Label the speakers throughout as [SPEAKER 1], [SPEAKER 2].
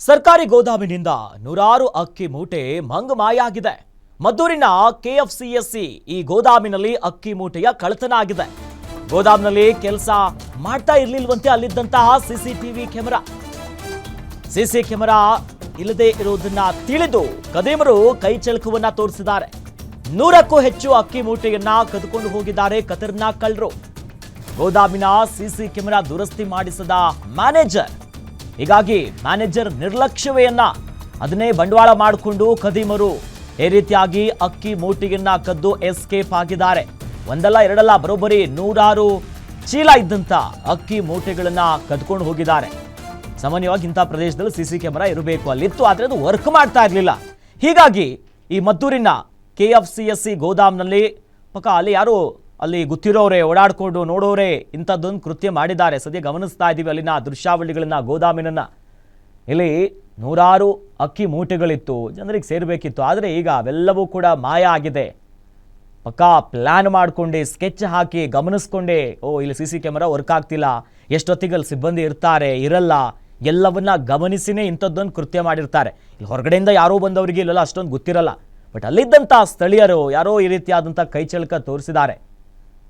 [SPEAKER 1] ಸರ್ಕಾರಿ ಗೋದಾಮಿನಿಂದ ನೂರಾರು ಅಕ್ಕಿ ಮೂಟೆ ಮಂಗಮಾಯಾಗಿದೆ. ಮದ್ದೂರಿನ ಕೆಎಫ್ಸಿಎಸ್ಸಿ ಈ ಗೋದಾಮಿನಲ್ಲಿ ಅಕ್ಕಿ ಮೂಟೆಯ ಕಳ್ಳತನ ಆಗಿದೆ. ಗೋದಾಮಿನಲ್ಲಿ ಕೆಲಸ ಮಾಡ್ತಾ ಇರಲಿಲ್ವಂತೆ ಅಲ್ಲಿದ್ದಂತಹ ಸಿಸಿಟಿವಿ ಕ್ಯಾಮೆರಾ ಇಲ್ಲದೆ ಇರುವುದನ್ನ ತಿಳಿದು ಕದೀಮರು ಕೈ ಚಳಕವನ್ನ ತೋರಿಸಿದ್ದಾರೆ. 100ಕ್ಕೂ ಹೆಚ್ಚು ಅಕ್ಕಿ ಮೂಟೆಯನ್ನ ಕದ್ಕೊಂಡು ಹೋಗಿದ್ದಾರೆ ಖತರ್ನಾಕ್ ಕಳ್ಳರು. ಗೋದಾಮಿನ ಸಿಸಿ ಕ್ಯಾಮೆರಾ ದುರಸ್ತಿ ಮಾಡಿಸದ ಮ್ಯಾನೇಜರ್. ಹೀಗಾಗಿ ಮ್ಯಾನೇಜರ್ ನಿರ್ಲಕ್ಷ್ಯವೆಯನ್ನ ಅದನ್ನೇ ಬಂಡವಾಳ ಮಾಡಿಕೊಂಡು ಕದೀಮರು ಈ ರೀತಿಯಾಗಿ ಅಕ್ಕಿ ಮೂಟೆಯನ್ನ ಕದ್ದು ಎಸ್ಕೇಪ್ ಆಗಿದ್ದಾರೆ. ಒಂದಲ್ಲ ಎರಡಲ್ಲ ಬರೋಬ್ಬರಿ 100 ಚೀಲ ಇದ್ದಂತ ಅಕ್ಕಿ ಮೂಟೆಗಳನ್ನ ಕದ್ಕೊಂಡು ಹೋಗಿದ್ದಾರೆ. ಸಾಮಾನ್ಯವಾಗಿ ಇಂಥ ಪ್ರದೇಶದಲ್ಲಿ ಸಿಸಿ ಕ್ಯಾಮೆರಾ ಇರಬೇಕು, ಅಲ್ಲಿತ್ತು, ಆದರೆ ಅದು ವರ್ಕ್ ಮಾಡ್ತಾ ಇರಲಿಲ್ಲ. ಹೀಗಾಗಿ ಈ ಮದ್ದೂರಿನ ಕೆಎಫ್ಸಿಎಸ್ಸಿ ಗೋದಾಮ್ನಲ್ಲಿ ಅಲ್ಲಿ ಯಾರು ಅಲ್ಲಿ ಗೊತ್ತಿರೋರೆ ಓಡಾಡ್ಕೊಂಡು ನೋಡೋರೆ ಇಂಥದ್ದೊಂದು ಕೃತ್ಯ ಮಾಡಿದ್ದಾರೆ. ಸದ್ಯ ಗಮನಿಸ್ತಾ ಇದ್ದೀವಿ ಅಲ್ಲಿನ ದೃಶ್ಯಾವಳಿಗಳನ್ನ, ಗೋದಾಮಿನನ್ನ. ಇಲ್ಲಿ 100 ಅಕ್ಕಿ ಮೂಟೆಗಳಿತ್ತು, ಜನರಿಗೆ ಸೇರಬೇಕಿತ್ತು. ಆದರೆ ಈಗ ಅವೆಲ್ಲವೂ ಕೂಡ ಮಾಯ ಆಗಿದೆ. ಪಕ್ಕಾ ಪ್ಲ್ಯಾನ್ ಮಾಡ್ಕೊಂಡೆ, ಸ್ಕೆಚ್ ಹಾಕಿ ಗಮನಿಸ್ಕೊಂಡೆ, ಇಲ್ಲಿ ಸಿಸಿ ಕ್ಯಾಮೆರಾ ವರ್ಕ್ ಆಗ್ತಿಲ್ಲ, ಎಷ್ಟೊತ್ತಿಗಲ್ಲಿ ಸಿಬ್ಬಂದಿ ಇರ್ತಾರೆ ಇರಲ್ಲ, ಎಲ್ಲವನ್ನ ಗಮನಿಸಿನೇ ಇಂಥದ್ದೊಂದು ಕೃತ್ಯ ಮಾಡಿರ್ತಾರೆ. ಇಲ್ಲಿ ಹೊರಗಡೆಯಿಂದ ಯಾರೋ ಬಂದವರಿಗೆ ಇಲ್ಲೆಲ್ಲ ಅಷ್ಟೊಂದು ಗೊತ್ತಿರಲ್ಲ. ಬಟ್ ಅಲ್ಲಿದ್ದಂಥ ಸ್ಥಳೀಯರು ಯಾರೋ ಈ ರೀತಿಯಾದಂಥ ಕೈಚಳಕ ತೋರಿಸಿದ್ದಾರೆ.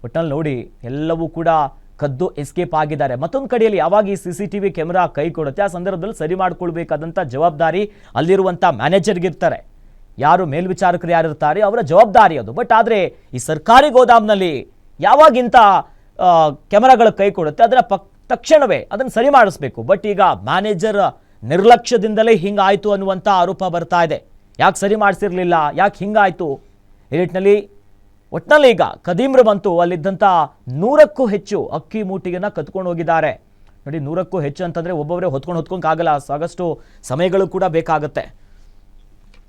[SPEAKER 1] ಒಟ್ಟಿನಲ್ಲಿ ನೋಡಿ ಎಲ್ಲವೂ ಕೂಡ ಕದ್ದು ಎಸ್ಕೇಪ್ ಆಗಿದ್ದಾರೆ. ಮತ್ತೊಂದು ಕಡೆಯಲ್ಲಿ ಯಾವಾಗ ಈ CCTV ಕ್ಯಾಮೆರಾ ಕೈ ಕೊಡುತ್ತೆ ಆ ಸಂದರ್ಭದಲ್ಲಿ ಸರಿ ಮಾಡ್ಕೊಳ್ಬೇಕಾದಂಥ ಜವಾಬ್ದಾರಿ ಅಲ್ಲಿರುವಂಥ ಮ್ಯಾನೇಜರ್ಗಿರ್ತಾರೆ. ಯಾರು ಮೇಲ್ವಿಚಾರಕರು ಯಾರಿರ್ತಾರೆ ಅವರ ಜವಾಬ್ದಾರಿ ಅದು. ಬಟ್ ಆದರೆ ಈ ಸರ್ಕಾರಿ ಗೋದಾಮ್ನಲ್ಲಿ ಯಾವಾಗಿಂತ ಕ್ಯಾಮೆರಾಗಳ ಕೈ ಕೊಡುತ್ತೆ ಅದರ ತಕ್ಷಣವೇ ಅದನ್ನು ಸರಿ ಮಾಡಿಸ್ಬೇಕು. ಬಟ್ ಈಗ ಮ್ಯಾನೇಜರ್ ನಿರ್ಲಕ್ಷ್ಯದಿಂದಲೇ ಹಿಂಗಾಯಿತು ಅನ್ನುವಂಥ ಆರೋಪ ಬರ್ತಾ ಇದೆ. ಯಾಕೆ ಸರಿ ಮಾಡಿಸಿರ್ಲಿಲ್ಲ, ಯಾಕೆ ಹಿಂಗಾಯಿತು ಈ ನಿಟ್ಟಿನಲ್ಲಿ ಒಟ್ಟಿನಲ್ಲಿ ಈಗ ಕದೀಮ್ರು ಬಂತು ಅಲ್ಲಿದ್ದಂಥ 100ಕ್ಕೂ ಹೆಚ್ಚು ಅಕ್ಕಿ ಮೂಟೆಯನ್ನು ಕತ್ಕೊಂಡು ಹೋಗಿದ್ದಾರೆ. ನೋಡಿ, 100ಕ್ಕೂ ಹೆಚ್ಚು ಅಂತಂದರೆ ಒಬ್ಬೊಬ್ಬರೇ ಹೊತ್ಕೊಂಡು ಆಗಲ್ಲ, ಸಾಕಷ್ಟು ಸಮಯಗಳು ಕೂಡ ಬೇಕಾಗುತ್ತೆ.